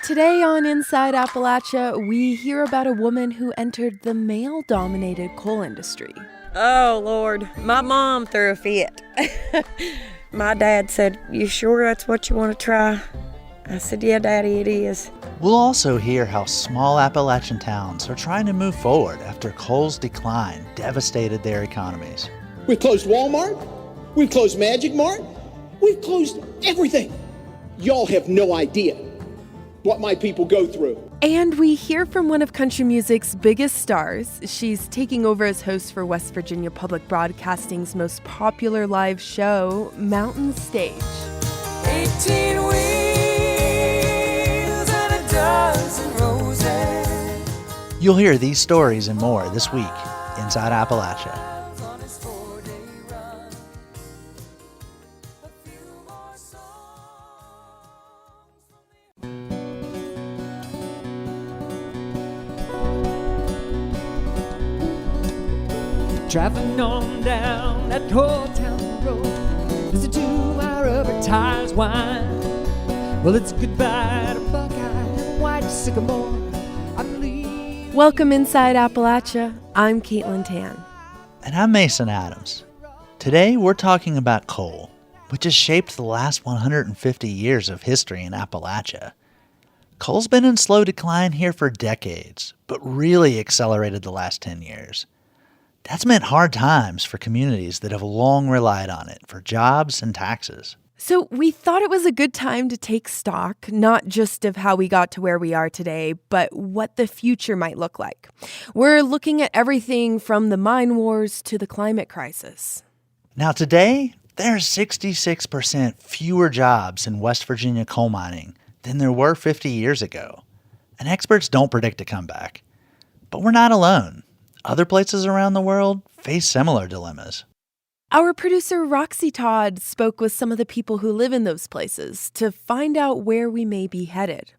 Today on Inside Appalachia, we hear about a woman who entered the male-dominated coal industry. Oh, Lord, my mom threw a fit. My dad said, "You sure that's what you want to try?" I said, "Yeah, Daddy, it is." We'll also hear how small Appalachian towns are trying to move forward after coal's decline devastated their economies. We've closed Walmart. We've closed Magic Mart. We've closed everything. Y'all have no idea what my people go through. And we hear from one of country music's biggest stars. She's taking over as host for West Virginia Public Broadcasting's most popular live show, Mountain Stage. 18 wheels and a dozen roses. You'll hear these stories and more this week, Inside Appalachia. Driving on down that old town road, listen to my rubber tires whine. Well, it's goodbye to Buckeye and white sycamore. I believe. Welcome Inside Appalachia. I'm Caitlin Tan. And I'm Mason Adams. Today we're talking about coal, which has shaped the last 150 years of history in Appalachia. Coal's been in slow decline here for decades, but really accelerated the last 10 years. That's meant hard times for communities that have long relied on it for jobs and taxes. So we thought it was a good time to take stock, not just of how we got to where we are today, but what the future might look like. We're looking at everything from the mine wars to the climate crisis. Now today, there are 66% fewer jobs in West Virginia coal mining than there were 50 years ago. And experts don't predict a comeback. But we're not alone. Other places around the world face similar dilemmas. Our producer Roxy Todd spoke with some of the people who live in those places to find out where we may be headed.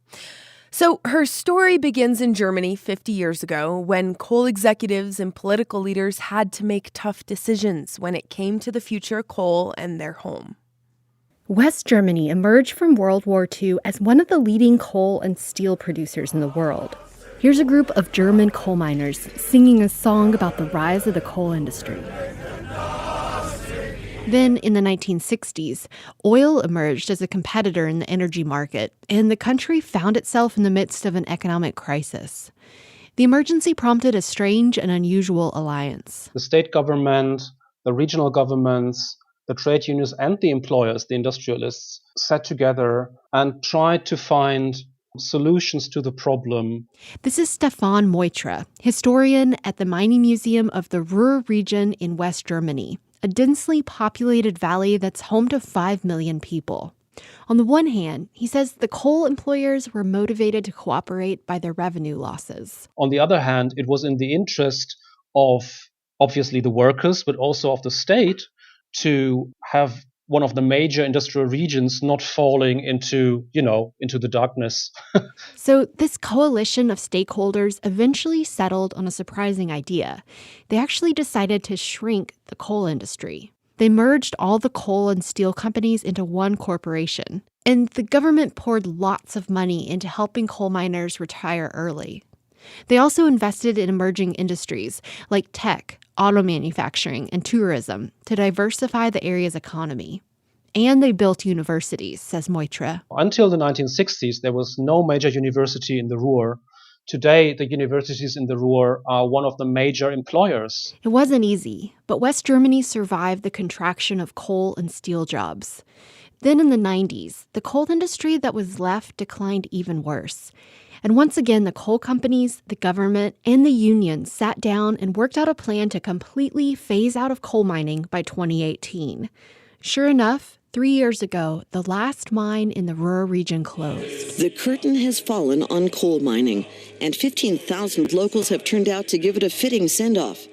So her story begins in Germany 50 years ago when coal executives and political leaders had to make tough decisions when it came to the future of coal and their home. West Germany emerged from World War II as one of the leading coal and steel producers in the world. Here's a group of German coal miners singing a song about the rise of the coal industry. Then, in the 1960s, oil emerged as a competitor in the energy market, and the country found itself in the midst of an economic crisis. The emergency prompted a strange and unusual alliance. The state government, the regional governments, the trade unions, and the employers, the industrialists, sat together and tried to find solutions to the problem. This is Stefan Moitra, historian at the Mining Museum of the Ruhr region in West Germany, a densely populated valley that's home to 5 million people. On the one hand, he says the coal employers were motivated to cooperate by their revenue losses. On the other hand, it was in the interest of, obviously, the workers, but also of the state to have one of the major industrial regions not falling into the darkness. So this coalition of stakeholders eventually settled on a surprising idea. They actually decided to shrink the coal industry. They merged all the coal and steel companies into one corporation. And the government poured lots of money into helping coal miners retire early. They also invested in emerging industries like tech, auto manufacturing, and tourism to diversify the area's economy. And they built universities, says Moitra. Until the 1960s, there was no major university in the Ruhr. Today, the universities in the Ruhr are one of the major employers. It wasn't easy, but West Germany survived the contraction of coal and steel jobs. Then in the 90s, the coal industry that was left declined even worse. And once again, the coal companies, the government, and the unions sat down and worked out a plan to completely phase out of coal mining by 2018. Sure enough, 3 years ago, the last mine in the Ruhr region closed. The curtain has fallen on coal mining, and 15,000 locals have turned out to give it a fitting send-off.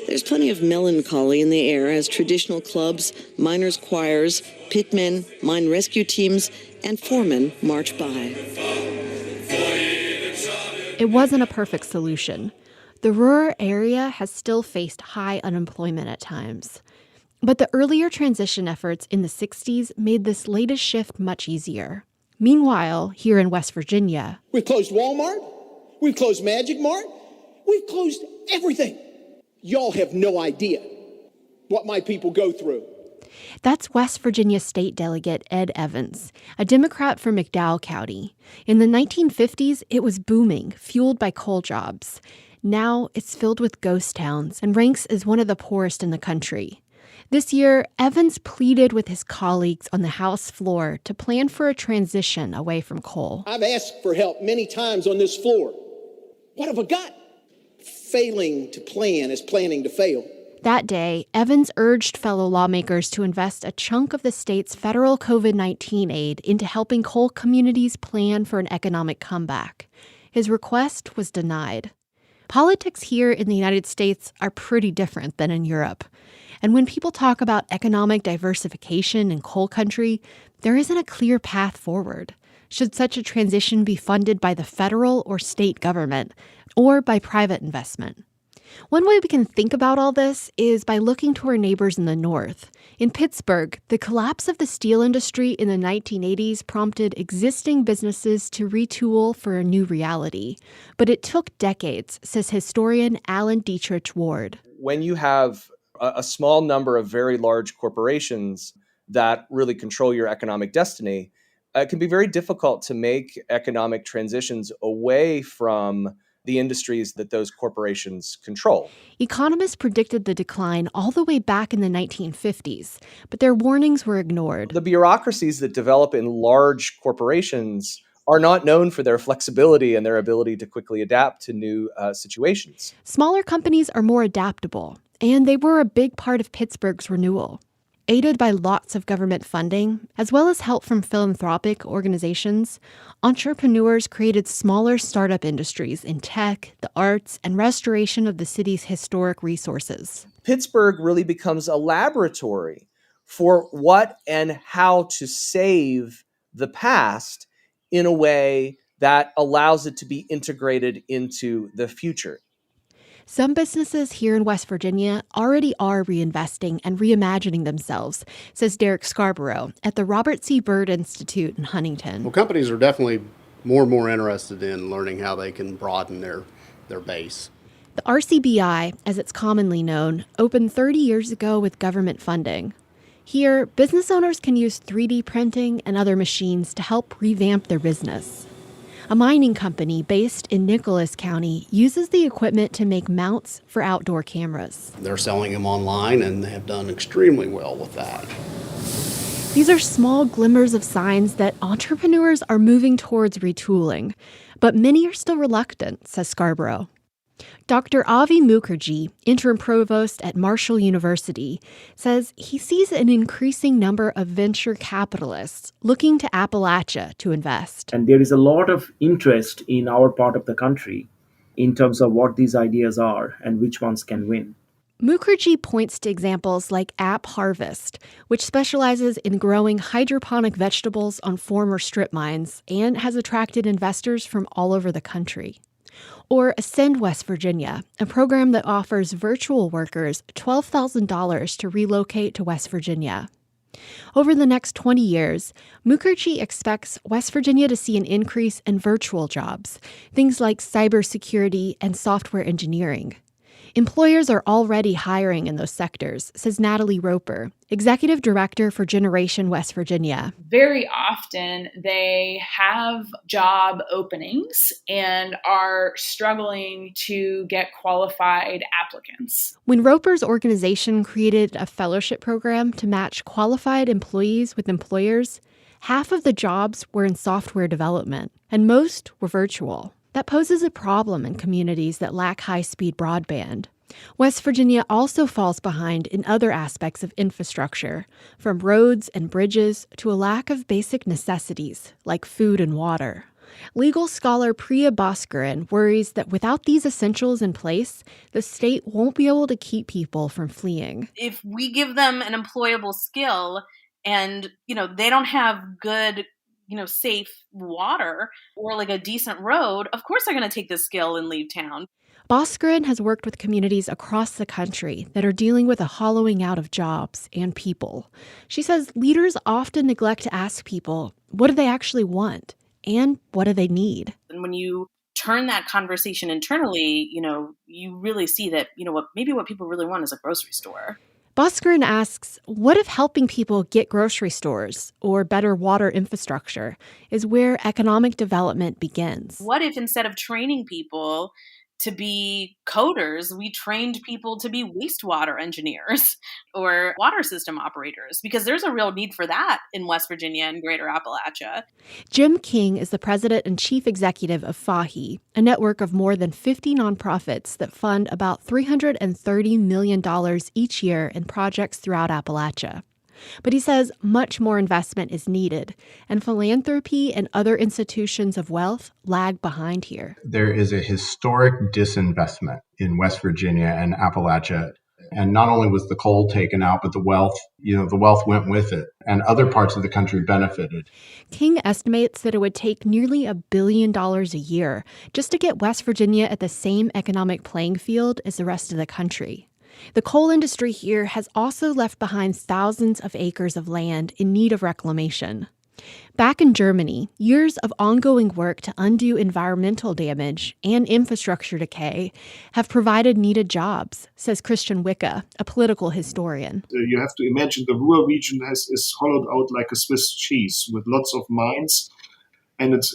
There's plenty of melancholy in the air as traditional clubs, miners' choirs, pitmen, mine rescue teams, and foremen march by. It wasn't a perfect solution. The Ruhr area has still faced high unemployment at times. But the earlier transition efforts in the 60s made this latest shift much easier. Meanwhile, here in West Virginia, We've closed Walmart. We've closed Magic Mart. We've closed everything. Y'all have no idea what my people go through. that's West Virginia State Delegate Ed Evans, a Democrat from McDowell County. In the 1950s, it was booming, fueled by coal jobs. Now it's filled with ghost towns and ranks as one of the poorest in the country. This year, Evans pleaded with his colleagues on the House floor to plan for a transition away from coal. I've asked for help many times on this floor. What have I got? Failing to plan is planning to fail. That day, Evans urged fellow lawmakers to invest a chunk of the state's federal COVID-19 aid into helping coal communities plan for an economic comeback. His request was denied. Politics here in the United States are pretty different than in Europe. And when people talk about economic diversification in coal country, there isn't a clear path forward. Should such a transition be funded by the federal or state government, or by private investment? One way we can think about all this is by looking to our neighbors in the north. In Pittsburgh, the collapse of the steel industry in the 1980s prompted existing businesses to retool for a new reality. But it took decades, says historian Alan Dietrich Ward. When you have a small number of very large corporations that really control your economic destiny, it can be very difficult to make economic transitions away from the industries that those corporations control. Economists predicted the decline all the way back in the 1950s, but their warnings were ignored. The bureaucracies that develop in large corporations are not known for their flexibility and their ability to quickly adapt to new situations. Smaller companies are more adaptable, and they were a big part of Pittsburgh's renewal. Aided by lots of government funding, as well as help from philanthropic organizations, entrepreneurs created smaller startup industries in tech, the arts, and restoration of the city's historic resources. Pittsburgh really becomes a laboratory for what and how to save the past in a way that allows it to be integrated into the future. Some businesses here in West Virginia already are reinvesting and reimagining themselves, says Derek Scarborough at the Robert C. Byrd Institute in Huntington. Well, companies are definitely more and more interested in learning how they can broaden their base. The RCBI, as it's commonly known, opened 30 years ago with government funding. Here, business owners can use 3D printing and other machines to help revamp their business. A mining company based in Nicholas County uses the equipment to make mounts for outdoor cameras. They're selling them online and they have done extremely well with that. These are small glimmers of signs that entrepreneurs are moving towards retooling, but many are still reluctant, says Scarborough. Dr. Avi Mukherjee, interim provost at Marshall University, says he sees an increasing number of venture capitalists looking to Appalachia to invest. And there is a lot of interest in our part of the country in terms of what these ideas are and which ones can win. Mukherjee points to examples like App Harvest, which specializes in growing hydroponic vegetables on former strip mines and has attracted investors from all over the country. Or Ascend West Virginia, a program that offers virtual workers $12,000 to relocate to West Virginia. Over the next 20 years, Mukherjee expects West Virginia to see an increase in virtual jobs, things like cybersecurity and software engineering. Employers are already hiring in those sectors, says Natalie Roper, Executive Director for Generation West Virginia. Very often they have job openings and are struggling to get qualified applicants. When Roper's organization created a fellowship program to match qualified employees with employers, half of the jobs were in software development, and most were virtual. That poses a problem in communities that lack high-speed broadband. West Virginia also falls behind in other aspects of infrastructure, from roads and bridges to a lack of basic necessities like food and water. Legal scholar Priya Bhaskaran worries that without these essentials in place, the state won't be able to keep people from fleeing. If we give them an employable skill and, they don't have good safe water or like a decent road, of course they're going to take this skill and leave town. Bhaskaran has worked with communities across the country that are dealing with a hollowing out of jobs and people. She says leaders often neglect to ask people, what do they actually want? And what do they need? And when you turn that conversation internally, you really see that, what people really want is a grocery store. Bhaskaran asks, what if helping people get grocery stores or better water infrastructure is where economic development begins? What if instead of training people to be coders, we trained people to be wastewater engineers or water system operators? Because there's a real need for that in West Virginia and Greater Appalachia. Jim King is the president and chief executive of FAHI, a network of more than 50 nonprofits that fund about $330 million each year in projects throughout Appalachia. But he says much more investment is needed, and philanthropy and other institutions of wealth lag behind here. There is a historic disinvestment in West Virginia and Appalachia. And not only was the coal taken out, but the wealth went with it, and other parts of the country benefited. King estimates that it would take nearly $1 billion a year just to get West Virginia at the same economic playing field as the rest of the country. The coal industry here has also left behind thousands of acres of land in need of reclamation. Back in Germany, years of ongoing work to undo environmental damage and infrastructure decay have provided needed jobs, says Christian Wicke, a political historian. You have to imagine the Ruhr region is hollowed out like a Swiss cheese with lots of mines, and it's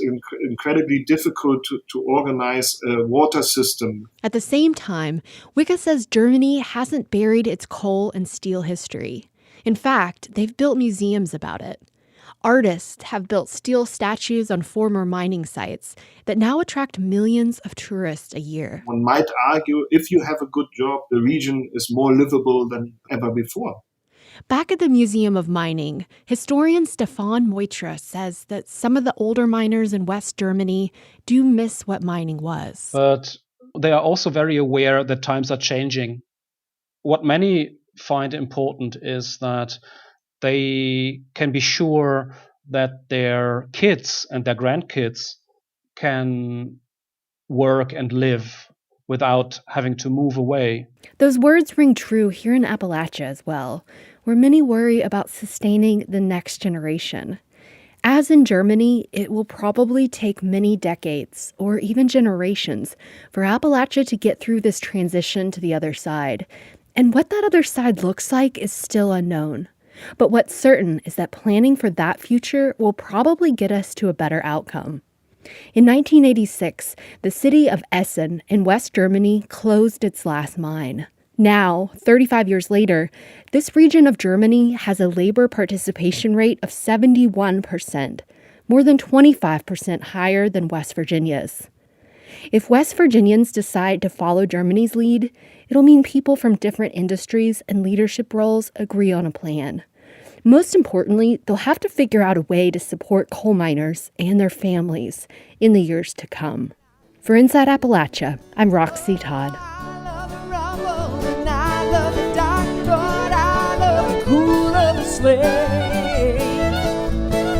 incredibly difficult to organize a water system. At the same time, Wicke says Germany hasn't buried its coal and steel history. In fact, they've built museums about it. Artists have built steel statues on former mining sites that now attract millions of tourists a year. One might argue if you have a good job, the region is more livable than ever before. Back at the Museum of Mining, historian Stefan Moitra says that some of the older miners in West Germany do miss what mining was. But they are also very aware that times are changing. What many find important is that they can be sure that their kids and their grandkids can work and live without having to move away. Those words ring true here in Appalachia as well, where many worry about sustaining the next generation. As in Germany, it will probably take many decades, or even generations, for Appalachia to get through this transition to the other side. And what that other side looks like is still unknown. But what's certain is that planning for that future will probably get us to a better outcome. In 1986, the city of Essen in West Germany closed its last mine. Now, 35 years later, this region of Germany has a labor participation rate of 71%, more than 25% higher than West Virginia's. If West Virginians decide to follow Germany's lead, it'll mean people from different industries and leadership roles agree on a plan. Most importantly, they'll have to figure out a way to support coal miners and their families in the years to come. For Inside Appalachia, I'm Roxy Todd.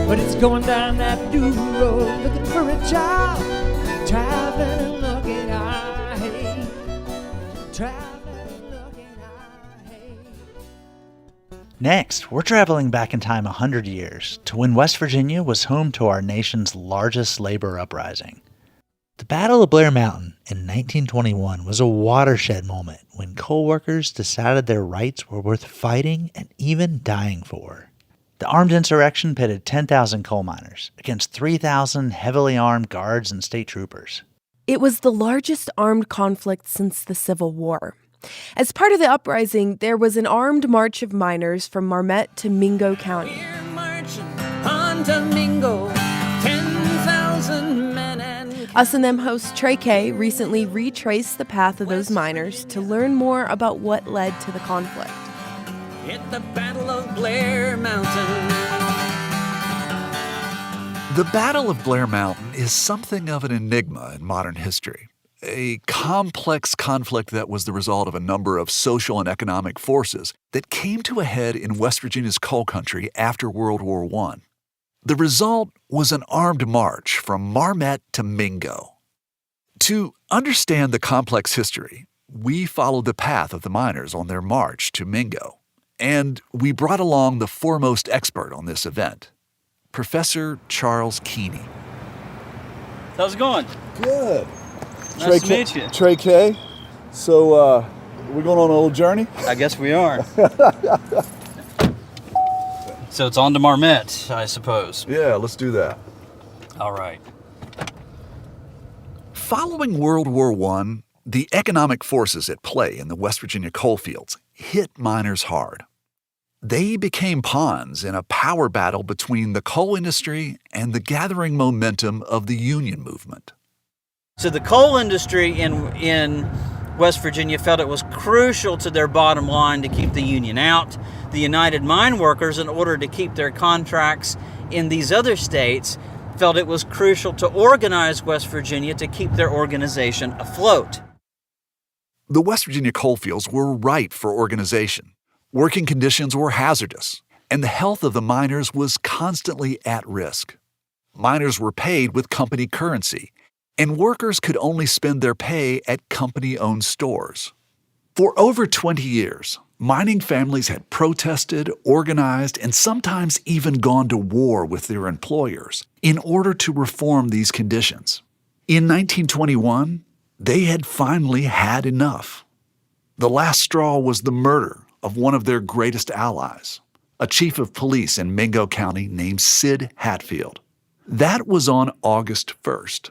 But it's going down that new road looking for a job, traveling and looking, I hate, traveling and looking, I hate. Next, we're traveling back in time 100 years to when West Virginia was home to our nation's largest labor uprising. The Battle of Blair Mountain in 1921 was a watershed moment when coal workers decided their rights were worth fighting and even dying for. The armed insurrection pitted 10,000 coal miners against 3,000 heavily armed guards and state troopers. It was the largest armed conflict since the Civil War. As part of the uprising, there was an armed march of miners from Marmet to Mingo County. Us and Them host Trey Kay recently retraced the path of those miners to learn more about what led to the conflict. At the Battle of Blair Mountain. The Battle of Blair Mountain is something of an enigma in modern history. A complex conflict that was the result of a number of social and economic forces that came to a head in West Virginia's coal country after World War I. The result was an armed march from Marmet to Mingo. To understand the complex history, we followed the path of the miners on their march to Mingo, and we brought along the foremost expert on this event, Professor Charles Keeney. How's it going? Good. Nice to meet you. Trey K. So, we're going on a little journey? I guess we are. So it's on to Marmette, I suppose. Yeah, let's do that. All right. Following World War I, the economic forces at play in the West Virginia coalfields hit miners hard. They became pawns in a power battle between the coal industry and the gathering momentum of the union movement. So the coal industry in West Virginia felt it was crucial to their bottom line to keep the union out. The United Mine Workers, in order to keep their contracts in these other states, felt it was crucial to organize West Virginia to keep their organization afloat. The West Virginia coalfields were ripe for organization. Working conditions were hazardous, and the health of the miners was constantly at risk. Miners were paid with company currency, and workers could only spend their pay at company-owned stores. For over 20 years, mining families had protested, organized, and sometimes even gone to war with their employers in order to reform these conditions. In 1921, they had finally had enough. The last straw was the murder of one of their greatest allies, a chief of police in Mingo County named Sid Hatfield. That was on August 1st.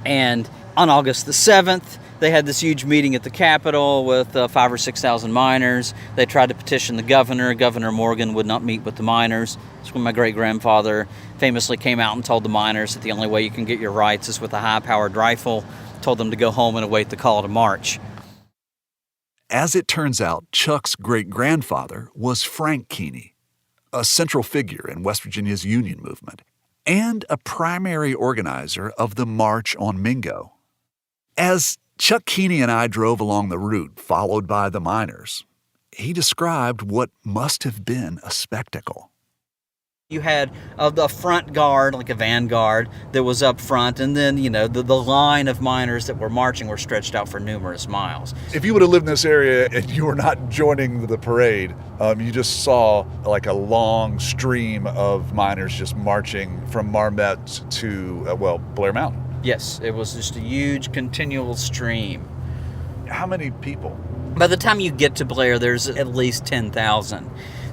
And on August the 7th, they had this huge meeting at the Capitol with 5,000 or 6,000 miners. They tried to petition the governor. Governor Morgan would not meet with the miners. That's when my great-grandfather famously came out and told the miners that the only way you can get your rights is with a high-powered rifle. Told them to go home and await the call to march. As it turns out, Chuck's great-grandfather was Frank Keeney, a central figure in West Virginia's union movement, and a primary organizer of the March on Mingo. As Chuck Keeney and I drove along the route followed by the miners, he described what must have been a spectacle. You had the front guard, like a vanguard, that was up front, and then, the line of miners that were marching were stretched out for numerous miles. If you would have lived in this area and you were not joining the parade, you just saw like a long stream of miners just marching from Marmette to, Blair Mountain. Yes, it was just a huge continual stream. How many people? By the time you get to Blair, there's at least 10,000.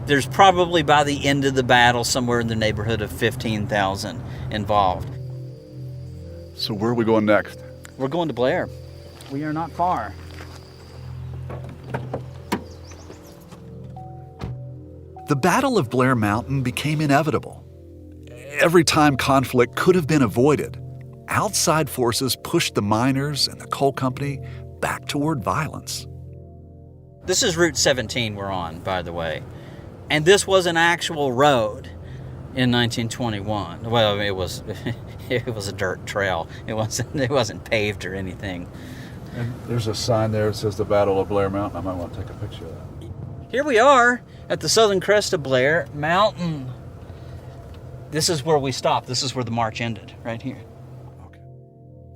There's probably, by the end of the battle, somewhere in the neighborhood of 15,000 involved. So where are we going next? We're going to Blair. We are not far. The Battle of Blair Mountain became inevitable. Every time conflict could have been avoided, outside forces pushed the miners and the coal company back toward violence. This is Route 17 we're on, by the way. And this was an actual road in 1921. Well, it was a dirt trail. It wasn't paved or anything. And there's a sign there that says the Battle of Blair Mountain. I might want to take a picture of that. Here we are at the southern crest of Blair Mountain. This is where we stopped. This is where the march ended, right here. Okay.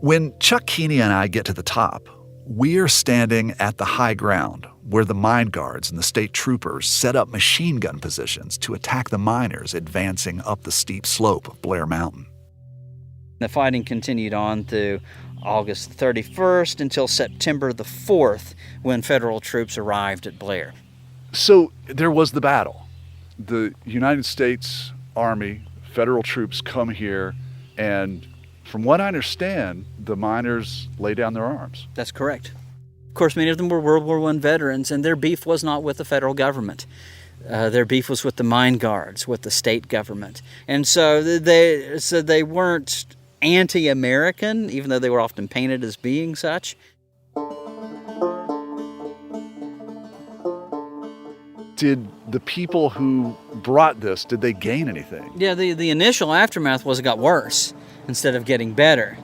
When Chuck Keeney and I get to the top, we are standing at the high ground where the mine guards and the state troopers set up machine gun positions to attack the miners advancing up the steep slope of Blair Mountain. The fighting continued on through August 31st until September the 4th, when federal troops arrived at Blair. So there was the battle. The United States Army, federal troops come here, and from what I understand, the miners lay down their arms. That's correct. Of course, many of them were World War I veterans, and their beef was not with the federal government. Their beef was with the mine guards, with the state government. And so they weren't anti-American, even though they were often painted as being such. Did the people who brought this, did they gain anything? Yeah, the initial aftermath was it got worse instead of getting better.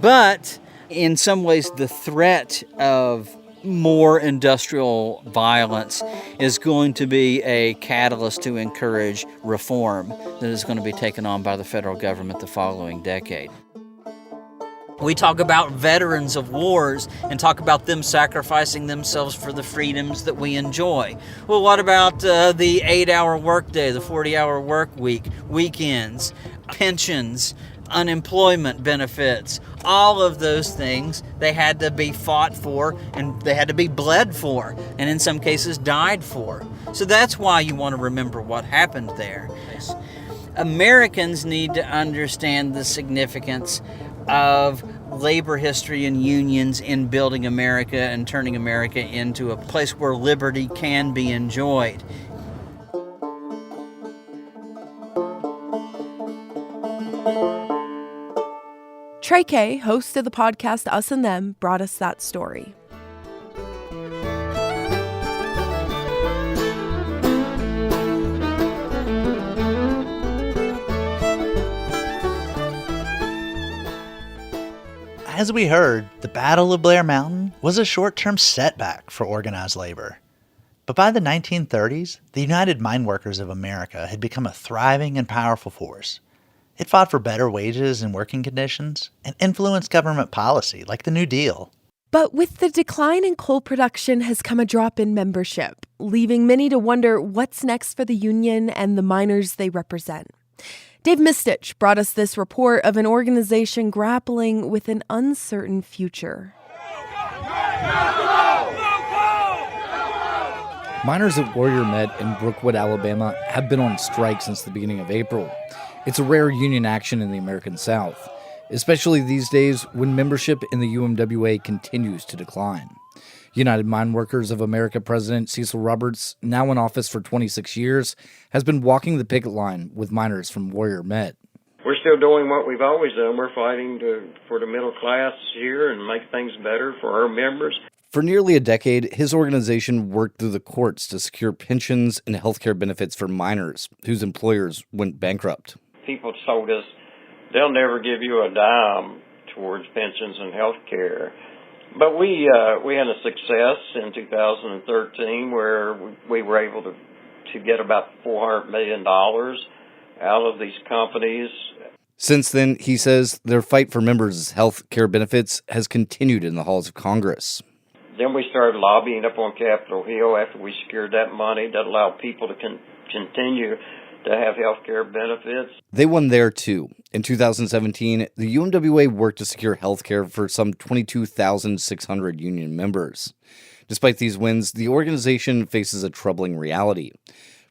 But in some ways, the threat of more industrial violence is going to be a catalyst to encourage reform that is going to be taken on by the federal government the following decade. We talk about veterans of wars and talk about them sacrificing themselves for the freedoms that we enjoy. Well, what about the 8-hour workday, the 40-hour work week, weekends, pensions, unemployment benefits? All of those things, they had to be fought for and they had to be bled for, and in some cases died for. So that's why you want to remember what happened there. Americans need to understand the significance of labor history and unions in building America and turning America into a place where liberty can be enjoyed. Trey Kay, host of the podcast Us and Them, brought us that story. As we heard, the Battle of Blair Mountain was a short-term setback for organized labor. But by the 1930s, the United Mine Workers of America had become a thriving and powerful force. It fought for better wages and working conditions and influenced government policy like the New Deal. But with the decline in coal production has come a drop in membership, leaving many to wonder what's next for the union and the miners they represent. Dave Mistich brought us this report of an organization grappling with an uncertain future. Miners at Warrior Met in Brookwood, Alabama, have been on strike since the beginning of April. It's a rare union action in the American South, especially these days when membership in the UMWA continues to decline. United Mine Workers of America President Cecil Roberts, now in office for 26 years, has been walking the picket line with miners from Warrior Met. We're still doing what we've always done. We're fighting for the middle class here and make things better for our members. For nearly a decade, his organization worked through the courts to secure pensions and health care benefits for miners whose employers went bankrupt. People told us they'll never give you a dime towards pensions and health care. But we had a success in 2013 where we were able to get about $400 million out of these companies. Since then, he says, their fight for members' health care benefits has continued in the halls of Congress. Then we started lobbying up on Capitol Hill after we secured that money that allowed people to continue to have health care benefits. They won there, too. In 2017, the UMWA worked to secure health care for some 22,600 union members. Despite these wins, the organization faces a troubling reality.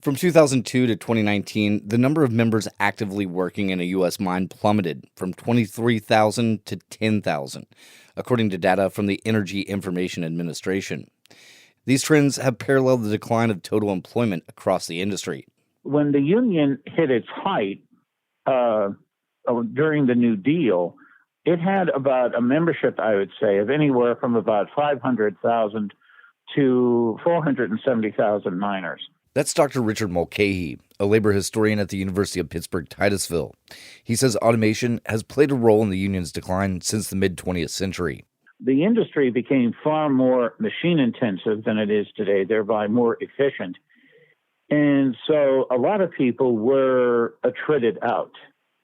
From 2002 to 2019, the number of members actively working in a U.S. mine plummeted from 23,000 to 10,000, according to data from the Energy Information Administration. These trends have paralleled the decline of total employment across the industry. When the union hit its height during the New Deal, it had about a membership, I would say, of anywhere from about 500,000 to 470,000 miners. That's Dr. Richard Mulcahy, a labor historian at the University of Pittsburgh-Titusville. He says automation has played a role in the union's decline since the mid-20th century. The industry became far more machine-intensive than it is today, thereby more efficient. And so a lot of people were attrited out,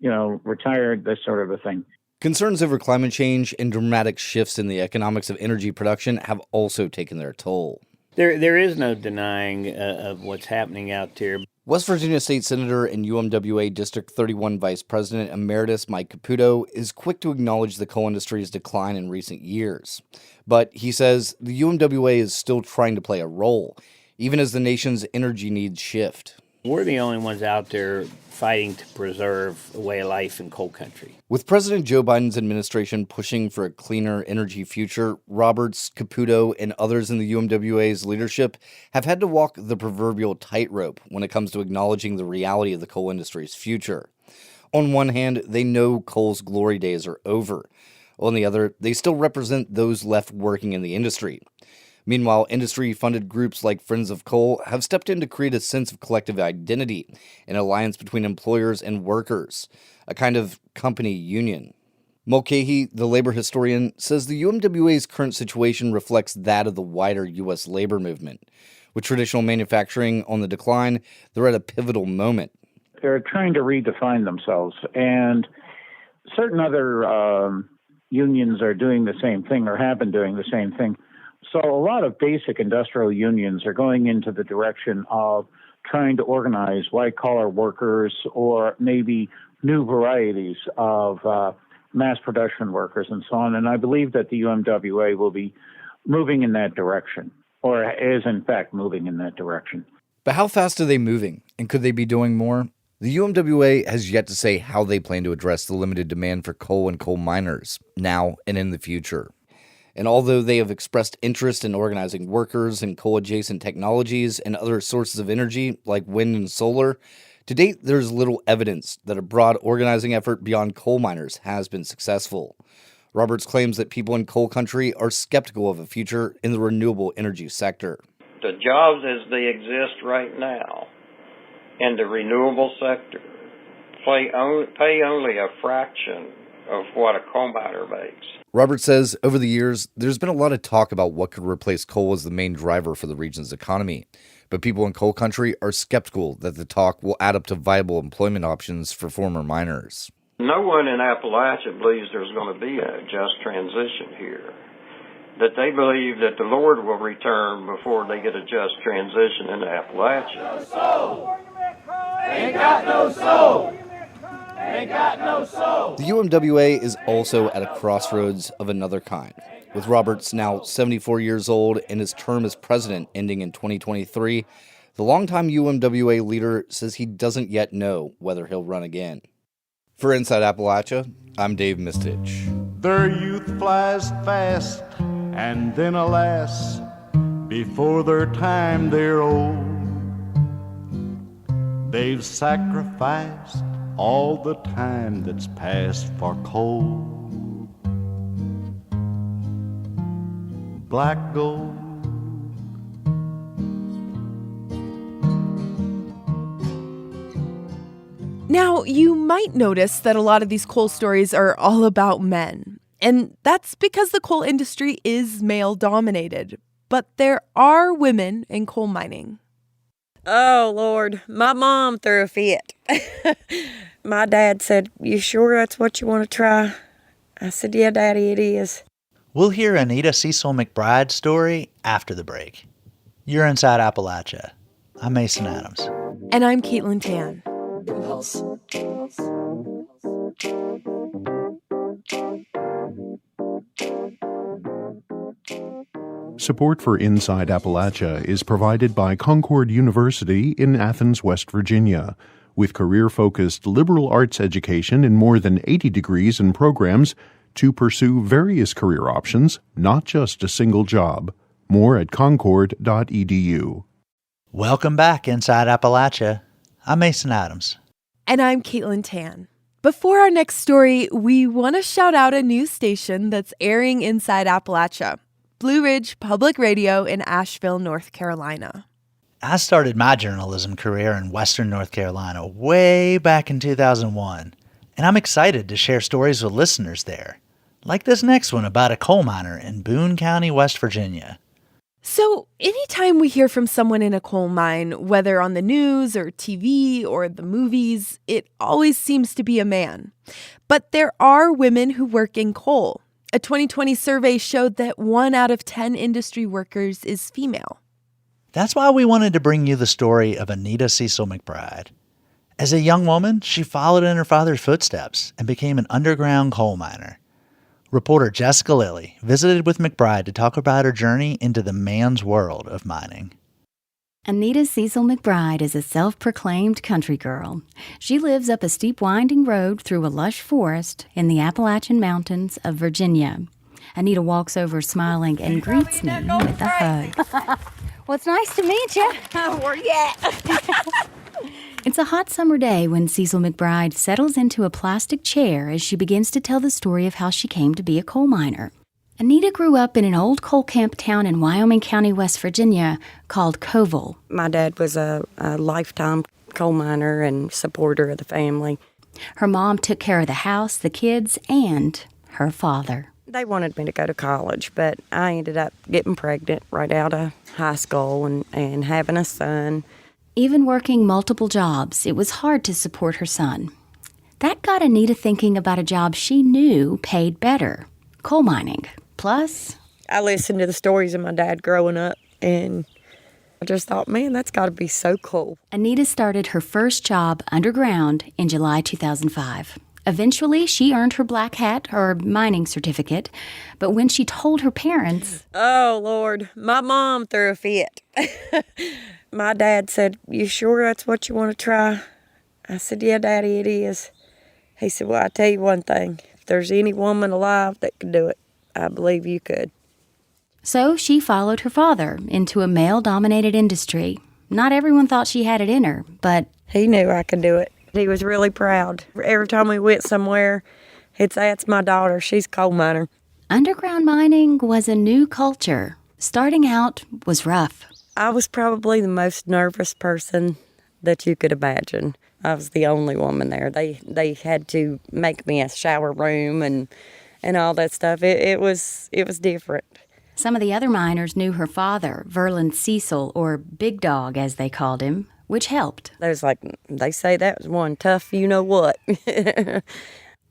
retired, this sort of a thing. Concerns over climate change and dramatic shifts in the economics of energy production have also taken their toll. There is no denying of what's happening out there. West Virginia State Senator and UMWA District 31 Vice President Emeritus Mike Caputo is quick to acknowledge the coal industry's decline in recent years. But he says the UMWA is still trying to play a role, even as the nation's energy needs shift. We're the only ones out there fighting to preserve a way of life in coal country. With President Joe Biden's administration pushing for a cleaner energy future, Roberts, Caputo, and others in the UMWA's leadership have had to walk the proverbial tightrope when it comes to acknowledging the reality of the coal industry's future. On one hand, they know coal's glory days are over. On the other, they still represent those left working in the industry. Meanwhile, industry-funded groups like Friends of Coal have stepped in to create a sense of collective identity, an alliance between employers and workers, a kind of company union. Mulcahy, the labor historian, says the UMWA's current situation reflects that of the wider U.S. labor movement. With traditional manufacturing on the decline, they're at a pivotal moment. They're trying to redefine themselves, and certain other unions are doing the same thing or have been doing the same thing. So a lot of basic industrial unions are going into the direction of trying to organize white-collar workers or maybe new varieties of mass production workers and so on. And I believe that the UMWA will be moving in that direction, or is in fact moving in that direction. But how fast are they moving? And could they be doing more? The UMWA has yet to say how they plan to address the limited demand for coal and coal miners, now and in the future. And although they have expressed interest in organizing workers in coal-adjacent technologies and other sources of energy like wind and solar, to date there's little evidence that a broad organizing effort beyond coal miners has been successful. Roberts claims that people in coal country are skeptical of a future in the renewable energy sector. The jobs as they exist right now in the renewable sector pay only a fraction of what a coal miner makes. Roberts says over the years, there's been a lot of talk about what could replace coal as the main driver for the region's economy. But people in coal country are skeptical that the talk will add up to viable employment options for former miners. No one in Appalachia believes there's going to be a just transition here. That they believe that the Lord will return before they get a just transition in Appalachia. Ain't got no soul. Ain't got no soul. The UMWA is also at a crossroads of another kind. With Roberts now 74 years old and his term as president ending in 2023, the longtime UMWA leader says he doesn't yet know whether he'll run again. For Inside Appalachia, I'm Dave Mistich. Their youth flies fast, and then alas, before their time they're old. They've sacrificed all the time that's passed for coal. Black gold. Now, you might notice that a lot of these coal stories are all about men. And that's because the coal industry is male-dominated. But there are women in coal mining. Oh, Lord, my mom threw a fit. My dad said, "You sure that's what you want to try?" I said, "Yeah, Daddy, it is." We'll hear Anita Cecil McBride's story after the break. You're Inside Appalachia. I'm Mason Adams. And I'm Caitlin Tan. Support for Inside Appalachia is provided by Concord University in Athens, West Virginia. With career-focused liberal arts education in more than 80 degrees and programs to pursue various career options, not just a single job. More at concord.edu. Welcome back, Inside Appalachia. I'm Mason Adams. And I'm Caitlin Tan. Before our next story, we want to shout out a news station that's airing Inside Appalachia, Blue Ridge Public Radio in Asheville, North Carolina. I started my journalism career in Western North Carolina way back in 2001, and I'm excited to share stories with listeners there, like this next one about a coal miner in Boone County, West Virginia. So, anytime we hear from someone in a coal mine, whether on the news or TV or the movies, it always seems to be a man. But there are women who work in coal. A 2020 survey showed that 1 out of 10 industry workers is female. That's why we wanted to bring you the story of Anita Cecil McBride. As a young woman, she followed in her father's footsteps and became an underground coal miner. Reporter Jessica Lilly visited with McBride to talk about her journey into the man's world of mining. Anita Cecil McBride is a self-proclaimed country girl. She lives up a steep winding road through a lush forest in the Appalachian Mountains of Virginia. Anita walks over smiling and greets me with a hug. Well, it's nice to meet you. Where you at? It's a hot summer day when Cecil McBride settles into a plastic chair as she begins to tell the story of how she came to be a coal miner. Anita grew up in an old coal camp town in Wyoming County, West Virginia, called Coville. My dad was a lifetime coal miner and supporter of the family. Her mom took care of the house, the kids, and her father. They wanted me to go to college, but I ended up getting pregnant right out of high school and having a son. Even working multiple jobs, it was hard to support her son. That got Anita thinking about a job she knew paid better, coal mining. Plus, I listened to the stories of my dad growing up, and I just thought, man, that's got to be so cool. Anita started her first job underground in July 2005. Eventually, she earned her black hat or mining certificate, but when she told her parents... Oh, Lord, my mom threw a fit. My dad said, you sure that's what you want to try? I said, yeah, Daddy, it is. He said, well, I tell you one thing. If there's any woman alive that could do it, I believe you could. So she followed her father into a male-dominated industry. Not everyone thought she had it in her, but... He knew I could do it. He was really proud. Every time we went somewhere, that's my daughter. She's a coal miner. Underground mining was a new culture. Starting out was rough. I was probably the most nervous person that you could imagine. I was the only woman there. They had to make me a shower room and all that stuff. It was different. Some of the other miners knew her father, Verlin Cecil, or Big Dog as they called him, which helped. They say that was one tough you-know-what.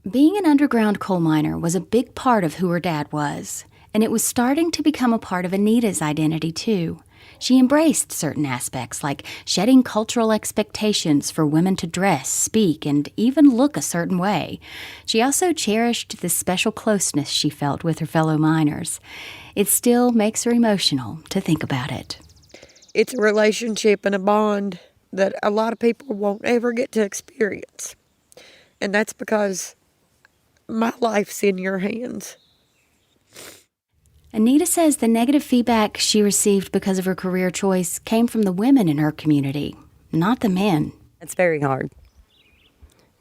Being an underground coal miner was a big part of who her dad was, and it was starting to become a part of Anita's identity, too. She embraced certain aspects, like shedding cultural expectations for women to dress, speak, and even look a certain way. She also cherished the special closeness she felt with her fellow miners. It still makes her emotional to think about it. It's a relationship and a bond that a lot of people won't ever get to experience. And that's because my life's in your hands. Anita says the negative feedback she received because of her career choice came from the women in her community, not the men. It's very hard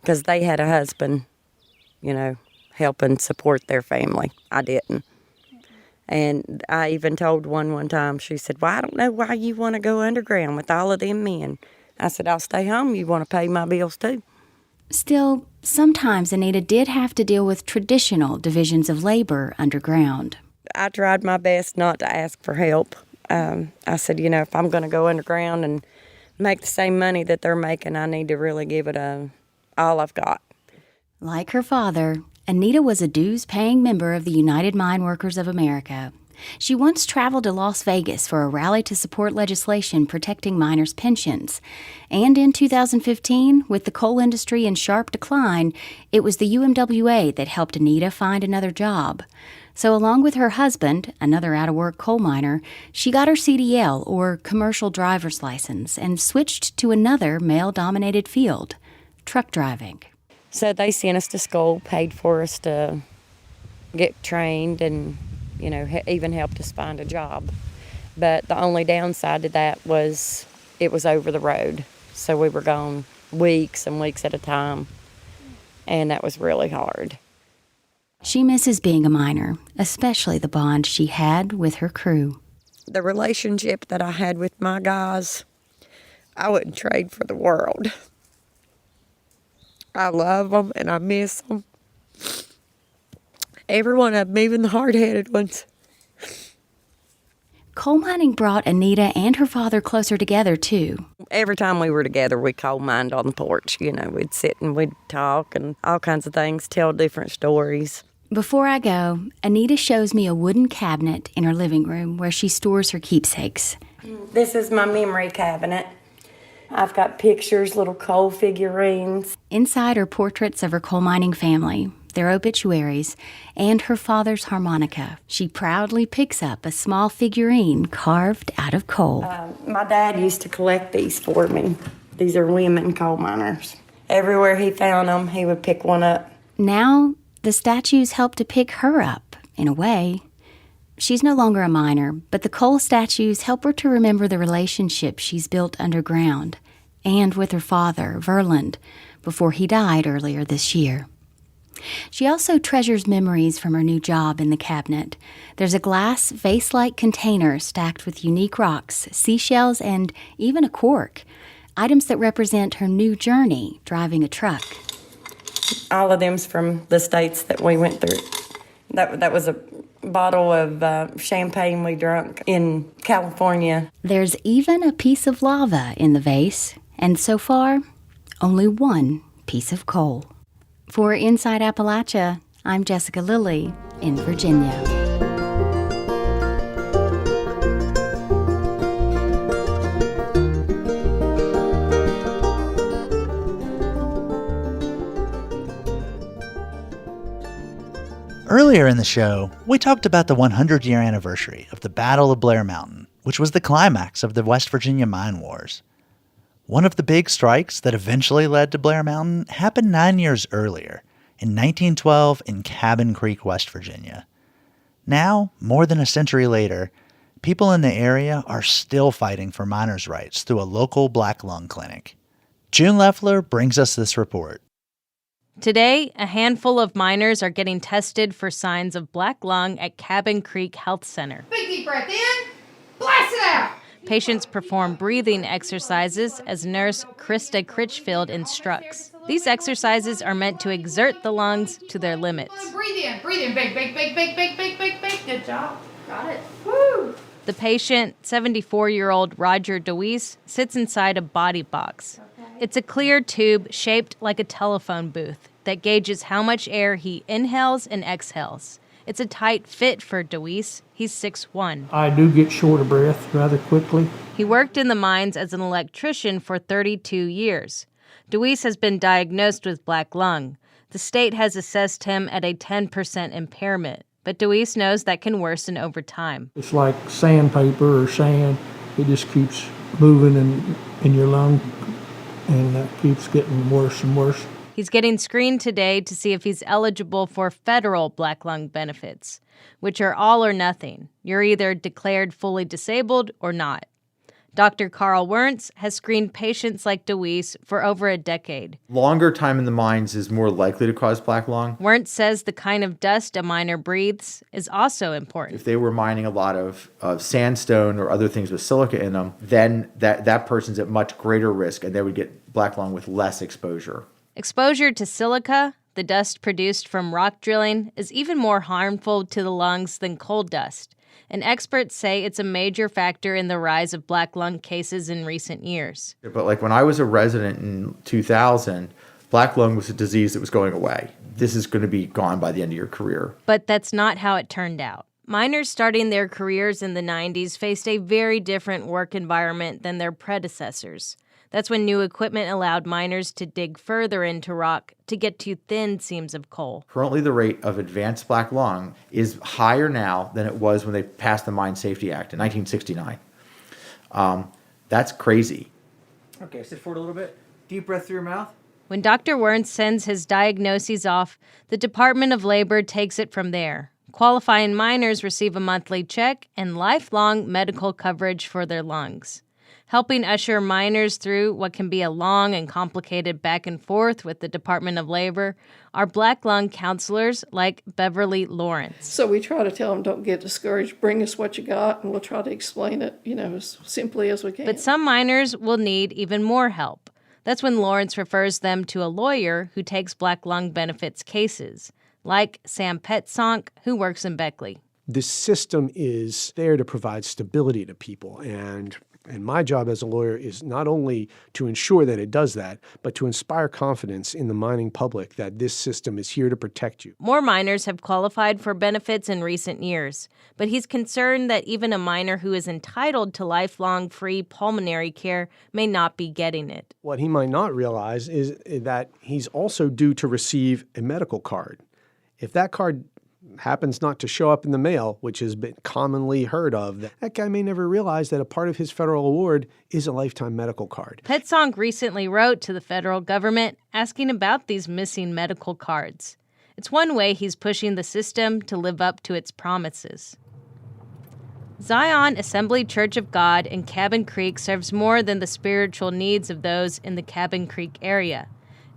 because they had a husband, helping support their family. I didn't. And I even told one time, she said, well, I don't know why you want to go underground with all of them men. I said, I'll stay home. You want to pay my bills too. Still, sometimes Anita did have to deal with traditional divisions of labor underground. I tried my best not to ask for help. I said, if I'm going to go underground and make the same money that they're making, I need to really give it all I've got. Like her father, Anita was a dues-paying member of the United Mine Workers of America. She once traveled to Las Vegas for a rally to support legislation protecting miners' pensions. And in 2015, with the coal industry in sharp decline, it was the UMWA that helped Anita find another job. So along with her husband, another out-of-work coal miner, she got her CDL, or commercial driver's license, and switched to another male-dominated field, truck driving. So they sent us to school, paid for us to get trained, and even helped us find a job. But the only downside to that was it was over the road. So we were gone weeks and weeks at a time, and that was really hard. She misses being a miner, especially the bond she had with her crew. The relationship that I had with my guys, I wouldn't trade for the world. I love them and I miss them. Every one of them, even the hard-headed ones. Coal mining brought Anita and her father closer together, too. Every time we were together, we coal mined on the porch. We'd sit and we'd talk and all kinds of things, tell different stories. Before I go, Anita shows me a wooden cabinet in her living room where she stores her keepsakes. This is my memory cabinet. I've got pictures, little coal figurines. Inside are portraits of her coal mining family, their obituaries, and her father's harmonica. She proudly picks up a small figurine carved out of coal. My dad used to collect these for me. These are women coal miners. Everywhere he found them, he would pick one up. Now, the statues help to pick her up, in a way. She's no longer a miner, but the coal statues help her to remember the relationship she's built underground and with her father, Verland, before he died earlier this year. She also treasures memories from her new job in the cabinet. There's a glass vase-like container stacked with unique rocks, seashells, and even a cork, items that represent her new journey driving a truck. All of them's from the states that we went through. That was a bottle of champagne we drank in California. There's even a piece of lava in the vase, and so far, only one piece of coal. For Inside Appalachia, I'm Jessica Lilly. in Virginia. Earlier in the show, we talked about the 100-year anniversary of the Battle of Blair Mountain, which was the climax of the West Virginia Mine Wars. One of the big strikes that eventually led to Blair Mountain happened 9 years earlier, in 1912 in Cabin Creek, West Virginia. Now, more than a century later, people in the area are still fighting for miners' rights through a local black lung clinic. June Leffler brings us this report. Today, a handful of miners are getting tested for signs of black lung at Cabin Creek Health Center. Big deep breath in, blast it out. Patients perform breathing exercises as nurse Krista Critchfield instructs. These exercises are meant to exert the lungs to their limits. Breathe in, big, big, big, big, big, big, big, big. Good job. Got it. Woo! The patient, 74-year-old Roger DeWeese, sits inside a body box. It's a clear tube shaped like a telephone booth that gauges how much air he inhales and exhales. It's a tight fit for DeWeese. He's 6'1". I do get short of breath rather quickly. He worked in the mines as an electrician for 32 years. DeWeese has been diagnosed with black lung. The state has assessed him at a 10% impairment, but DeWeese knows that can worsen over time. It's like sandpaper or sand. It just keeps moving in your lung, and that keeps getting worse and worse. He's getting screened today to see if he's eligible for federal black lung benefits, which are all or nothing. You're either declared fully disabled or not. Dr. Carl Wernz has screened patients like DeWeese for over a decade. Longer time in the mines is more likely to cause black lung. Wernz says the kind of dust a miner breathes is also important. If they were mining a lot of sandstone or other things with silica in them, then that person's at much greater risk and they would get black lung with less exposure. Exposure to silica, the dust produced from rock drilling, is even more harmful to the lungs than coal dust. And experts say it's a major factor in the rise of black lung cases in recent years. But like when I was a resident in 2000, black lung was a disease that was going away. This is going to be gone by the end of your career. But that's not how it turned out. Miners starting their careers in the 90s faced a very different work environment than their predecessors. That's when new equipment allowed miners to dig further into rock to get to thin seams of coal. Currently, the rate of advanced black lung is higher now than it was when they passed the Mine Safety Act in 1969. That's crazy. Okay, sit forward a little bit. Deep breath through your mouth. When Dr. Wernz sends his diagnoses off, the Department of Labor takes it from there. Qualifying miners receive a monthly check and lifelong medical coverage for their lungs. Helping usher miners through what can be a long and complicated back and forth with the Department of Labor are black lung counselors like Beverly Lawrence. So we try to tell them, don't get discouraged, bring us what you got, and we'll try to explain it, as simply as we can. But some miners will need even more help. That's when Lawrence refers them to a lawyer who takes black lung benefits cases, like Sam Petsonk, who works in Beckley. This system is there to provide stability to people, and my job as a lawyer is not only to ensure that it does that, but to inspire confidence in the mining public that this system is here to protect you. More miners have qualified for benefits in recent years, but he's concerned that even a miner who is entitled to lifelong free pulmonary care may not be getting it. What he might not realize is that he's also due to receive a medical card. If that card happens not to show up in the mail, which has been commonly heard of, that guy may never realize that a part of his federal award is a lifetime medical card. Petsonk recently wrote to the federal government asking about these missing medical cards. It's one way he's pushing the system to live up to its promises. Zion Assembly Church of God in Cabin Creek serves more than the spiritual needs of those in the Cabin Creek area.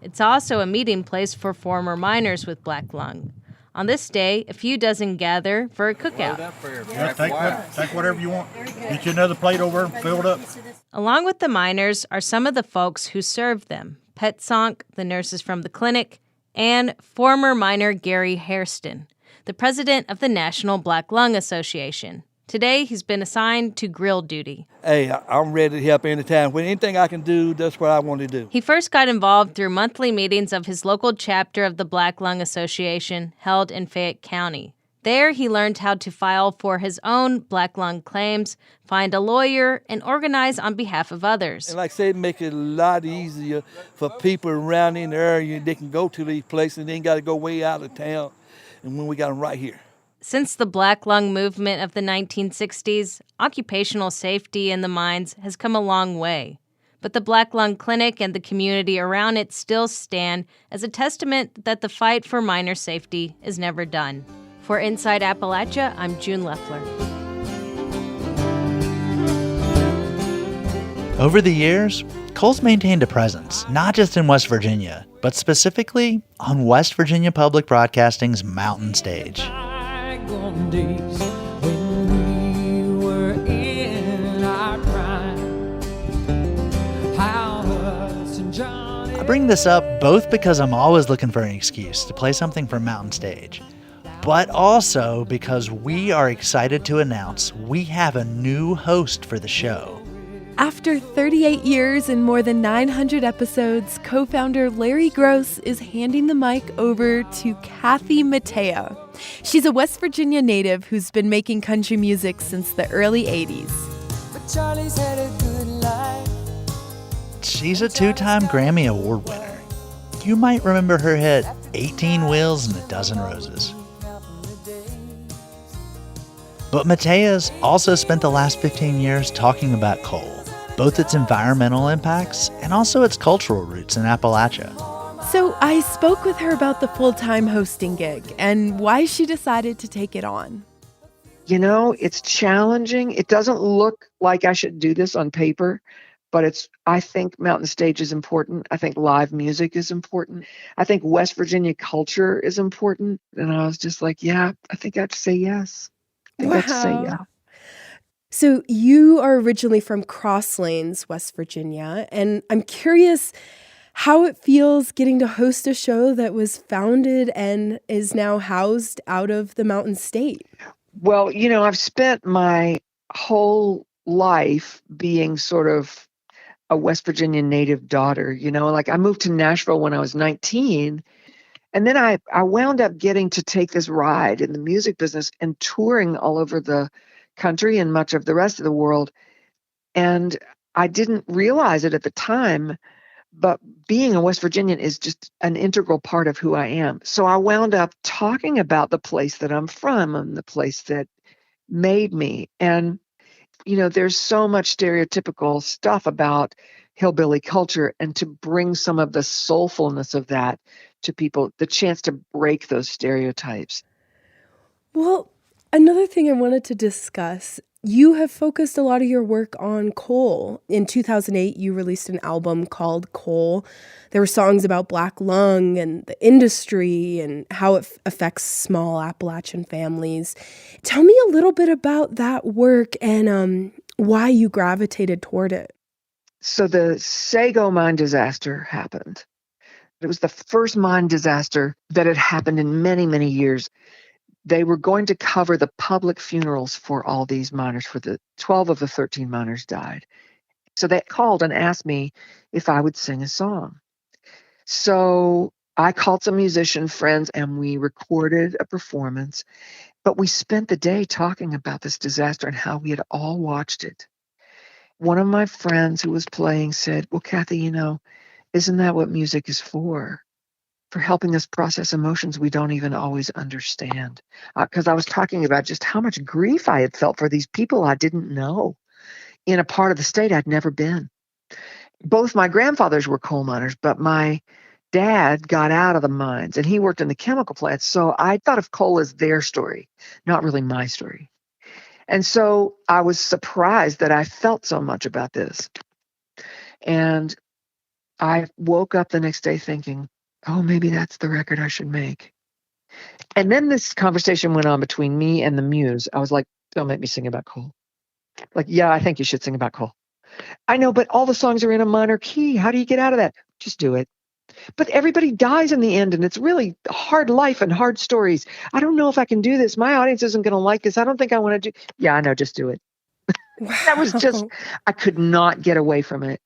It's also a meeting place for former miners with black lung. On this day, a few dozen gather for a cookout. Take whatever you want. Get you another plate over and fill it up. Along with the miners are some of the folks who served them. Petsonk, the nurses from the clinic, and former miner Gary Hairston, the president of the National Black Lung Association. Today, he's been assigned to grill duty. Hey, I'm ready to help anytime. When anything I can do, that's what I want to do. He first got involved through monthly meetings of his local chapter of the Black Lung Association held in Fayette County. There, he learned how to file for his own black lung claims, find a lawyer, and organize on behalf of others. And like I said, make it a lot easier for people around in the area. They can go to these places and they ain't got to go way out of town. And when we got them right here. Since the black lung movement of the 1960s, occupational safety in the mines has come a long way. But the Black Lung Clinic and the community around it still stand as a testament that the fight for miner safety is never done. For Inside Appalachia, I'm June Leffler. Over the years, Cole's maintained a presence, not just in West Virginia, but specifically on West Virginia Public Broadcasting's Mountain Stage. Days when we were in our prime. I bring this up both because I'm always looking for an excuse to play something from Mountain Stage, but also because we are excited to announce we have a new host for the show. After 38 years and more than 900 episodes, co-founder Larry Gross is handing the mic over to Kathy Mattea. She's a West Virginia native who's been making country music since the early 80s. But Charlie's had a good life. She's a two-time Grammy Award winner. You might remember her hit 18 Wheels and a Dozen Roses. But Mattea's also spent the last 15 years talking about coal, both its environmental impacts and also its cultural roots in Appalachia. So I spoke with her about the full-time hosting gig and why she decided to take it on. You know, it's challenging. It doesn't look like I should do this on paper, but I think Mountain Stage is important. I think live music is important. I think West Virginia culture is important. And I was just like, yeah, I think I have to say yes. I think I have to say yeah. So you are originally from Cross Lanes, West Virginia, and I'm curious how it feels getting to host a show that was founded and is now housed out of the Mountain State. Well, you know, I've spent my whole life being sort of a West Virginia native daughter, you know, like I moved to Nashville when I was 19. And then I wound up getting to take this ride in the music business and touring all over the country and much of the rest of the world. And I didn't realize it at the time, but being a West Virginian is just an integral part of who I am. So I wound up talking about the place that I'm from and the place that made me. And, you know, there's so much stereotypical stuff about hillbilly culture, and to bring some of the soulfulness of that to people, the chance to break those stereotypes. Well, another thing I wanted to discuss, you have focused a lot of your work on coal. In 2008, you released an album called Coal. There were songs about black lung and the industry and how it affects small Appalachian families. Tell me a little bit about that work and why you gravitated toward it. So the Sago mine disaster happened. It was the first mine disaster that had happened in many, many years. They were going to cover the public funerals for all these miners. For the 12 of the 13 miners died. So they called and asked me if I would sing a song. So I called some musician friends and we recorded a performance. But we spent the day talking about this disaster and how we had all watched it. One of my friends who was playing said, well, Kathy, you know, isn't that what music is for? For helping us process emotions we don't even always understand. Because I was talking about just how much grief I had felt for these people I didn't know in a part of the state I'd never been. Both my grandfathers were coal miners, but my dad got out of the mines and he worked in the chemical plants. So I thought of coal as their story, not really my story. And so I was surprised that I felt so much about this. And I woke up the next day thinking, oh, maybe that's the record I should make. And then this conversation went on between me and the muse. I was like, don't make me sing about coal. Like, yeah, I think you should sing about coal. I know, but all the songs are in a minor key. How do you get out of that? Just do it. But everybody dies in the end, and it's really hard life and hard stories. I don't know if I can do this. My audience isn't going to like this. I don't think I want to do. Yeah, I know. Just do it. That was just, I could not get away from it.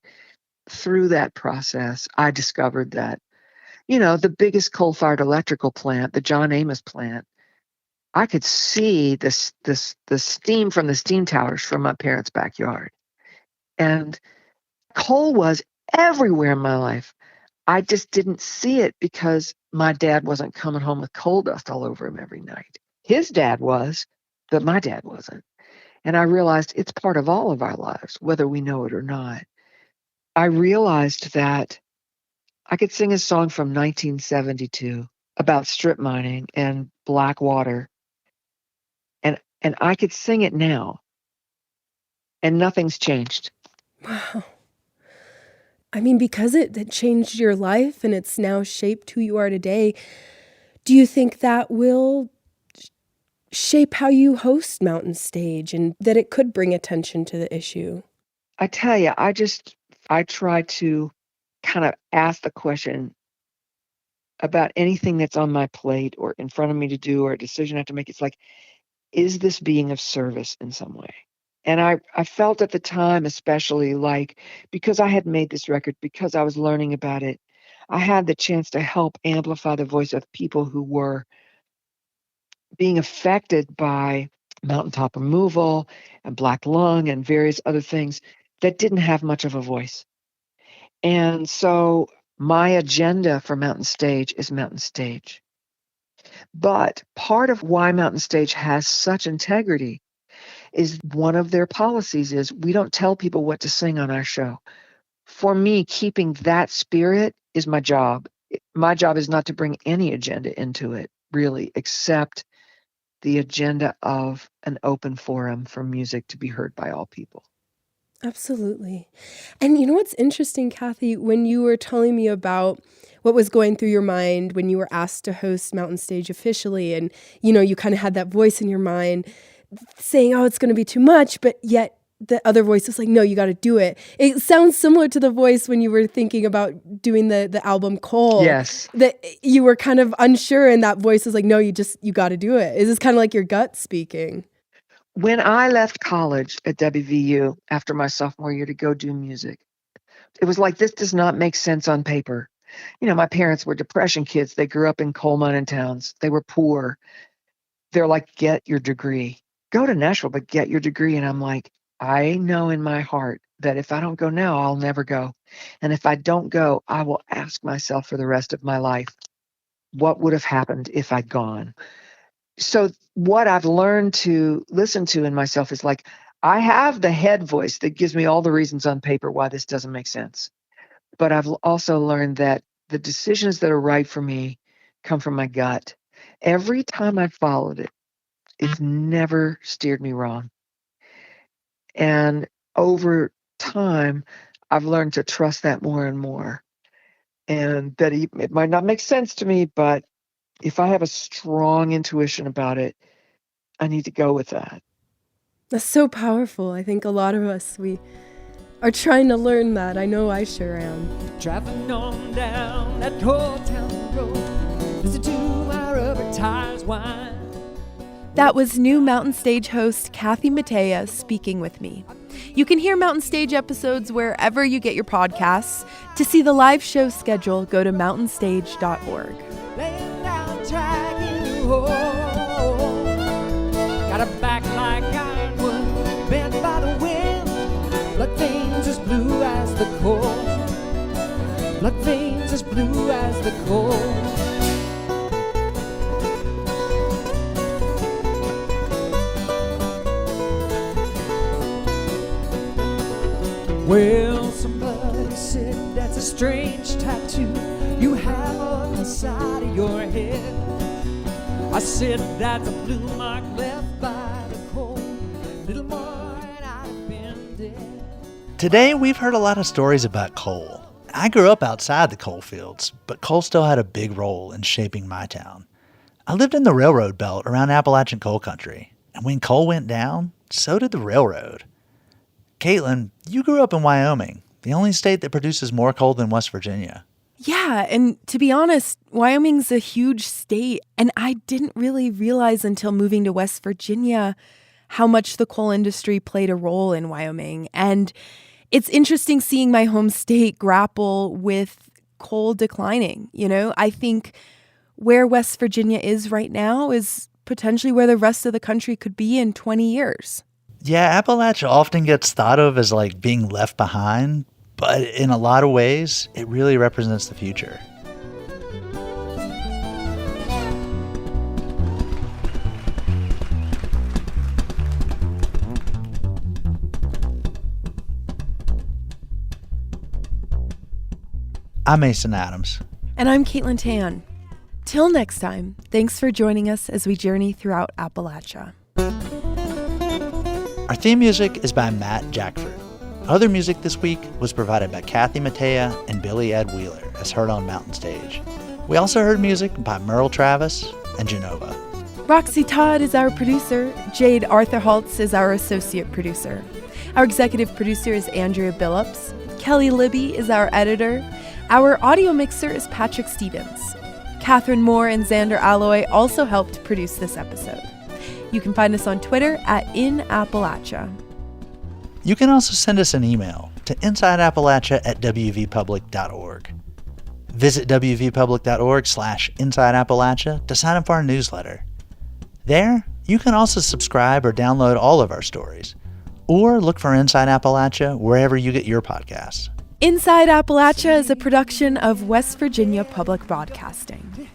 Through that process, I discovered that, you know, the biggest coal-fired electrical plant, the John Amos plant, I could see the steam from the steam towers from my parents' backyard. And coal was everywhere in my life. I just didn't see it because my dad wasn't coming home with coal dust all over him every night. His dad was, but my dad wasn't. And I realized it's part of all of our lives, whether we know it or not. I realized that I could sing a song from 1972 about strip mining and black water, and I could sing it now, and nothing's changed. Wow. I mean, because it changed your life and it's now shaped who you are today, do you think that will shape how you host Mountain Stage and that it could bring attention to the issue? I tell you, I try to kind of ask the question about anything that's on my plate or in front of me to do or a decision I have to make. It's like, is this being of service in some way? And I felt at the time, especially like, because I had made this record, because I was learning about it, I had the chance to help amplify the voice of people who were being affected by mountaintop removal and black lung and various other things that didn't have much of a voice. And so my agenda for Mountain Stage is Mountain Stage. But part of why Mountain Stage has such integrity is one of their policies is we don't tell people what to sing on our show. For me, keeping that spirit is my job. My job is not to bring any agenda into it, really, except the agenda of an open forum for music to be heard by all people. Absolutely. And you know what's interesting, Kathy, when you were telling me about what was going through your mind when you were asked to host Mountain Stage officially, and you kind of had that voice in your mind saying, oh, it's going to be too much, but yet the other voice is like, no, you got to do it. It sounds similar to the voice when you were thinking about doing the album Coal. Yes. That you were kind of unsure and that voice is like, no, you got to do it. Is this kind of like your gut speaking? When I left college at WVU after my sophomore year to go do music, it was like, this does not make sense on paper. My parents were Depression kids. They grew up in coal mining towns. They were poor. They're like, get your degree. Go to Nashville, but get your degree. And I'm like, I know in my heart that if I don't go now, I'll never go. And if I don't go, I will ask myself for the rest of my life, what would have happened if I'd gone? So what I've learned to listen to in myself is like, I have the head voice that gives me all the reasons on paper why this doesn't make sense. But I've also learned that the decisions that are right for me come from my gut. Every time I followed it, it's never steered me wrong. And over time, I've learned to trust that more and more. And that it might not make sense to me, but if I have a strong intuition about it, I need to go with that. That's so powerful. I think a lot of us, we are trying to learn that. I know I sure am. Driving on down that old town road, listen to my rubber tires whine. That was new Mountain Stage host Kathy Mattea speaking with me. You can hear Mountain Stage episodes wherever you get your podcasts. To see the live show schedule, go to mountainstage.org. Laying down track in the hole. Got a back like ironwood, bent by the wind. Blood veins as blue as the coal. Blood veins as blue as the coal. Well, somebody said that's a strange tattoo you have on the side of your head. I said that's a blue mark left by the cold. Little more and I'd have been dead. Today, we've heard a lot of stories about coal. I grew up outside the coal fields, but coal still had a big role in shaping my town. I lived in the railroad belt around Appalachian coal country, and when coal went down, so did the railroad. Caitlin, you grew up in Wyoming, the only state that produces more coal than West Virginia. Yeah, and to be honest, Wyoming's a huge state, and I didn't really realize until moving to West Virginia how much the coal industry played a role in Wyoming. And it's interesting seeing my home state grapple with coal declining. I think where West Virginia is right now is potentially where the rest of the country could be in 20 years. Yeah, Appalachia often gets thought of as like being left behind, but in a lot of ways, it really represents the future. I'm Mason Adams. And I'm Caitlin Tan. Till next time, thanks for joining us as we journey throughout Appalachia. Our theme music is by Matt Jackford. Other music this week was provided by Kathy Matea and Billy Ed Wheeler, as heard on Mountain Stage. We also heard music by Merle Travis and Genova. Roxy Todd is our producer. Jade Arthur-Holtz is our associate producer. Our executive producer is Andrea Billups. Kelly Libby is our editor. Our audio mixer is Patrick Stevens. Catherine Moore and Xander Alloy also helped produce this episode. You can find us on Twitter @InAppalachia. You can also send us an email to insideappalachia@wvpublic.org. Visit wvpublic.org/insideappalachia to sign up for our newsletter. There, you can also subscribe or download all of our stories, or look for Inside Appalachia wherever you get your podcasts. Inside Appalachia is a production of West Virginia Public Broadcasting.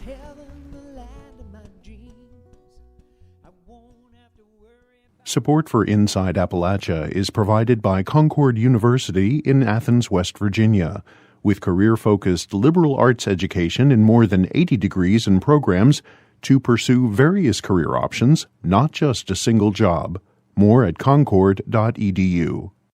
Support for Inside Appalachia is provided by Concord University in Athens, West Virginia, with career-focused liberal arts education in more than 80 degrees and programs to pursue various career options, not just a single job. More at concord.edu.